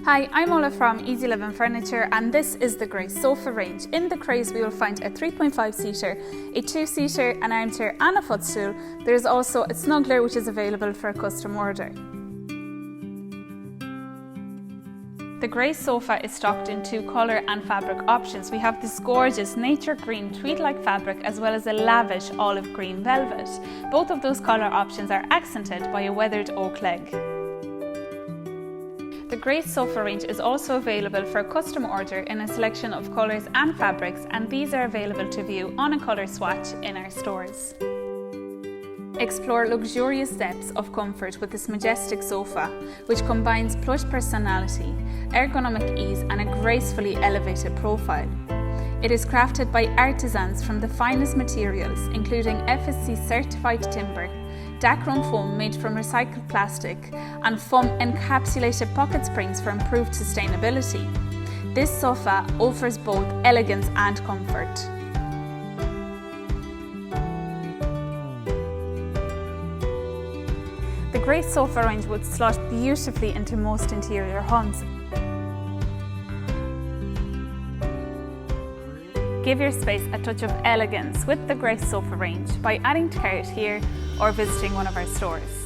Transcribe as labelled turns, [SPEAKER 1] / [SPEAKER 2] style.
[SPEAKER 1] Hi, I'm Ola from Easy Living Furniture and this is the Grey sofa range. In the Greys we will find a 3.5 seater, a 2-seater, an armchair and a footstool. There is also a snuggler which is available for a custom order. The Grey sofa is stocked in 2 colour and fabric options. We have this gorgeous nature green tweed-like fabric as well as a lavish olive green velvet. Both of those colour options are accented by a weathered oak leg. The Grey sofa range is also available for a custom order in a selection of colours and fabrics, and these are available to view on a colour swatch in our stores. Explore luxurious depths of comfort with this majestic sofa, which combines plush personality, ergonomic ease and a gracefully elevated profile. It is crafted by artisans from the finest materials, including FSC-certified timber, dacron foam made from recycled plastic, and foam-encapsulated pocket springs for improved sustainability. This sofa offers both elegance and comfort. The Grey sofa range would slot beautifully into most interior homes. Give your space a touch of elegance with the Grey sofa range by adding to cart here or visiting one of our stores.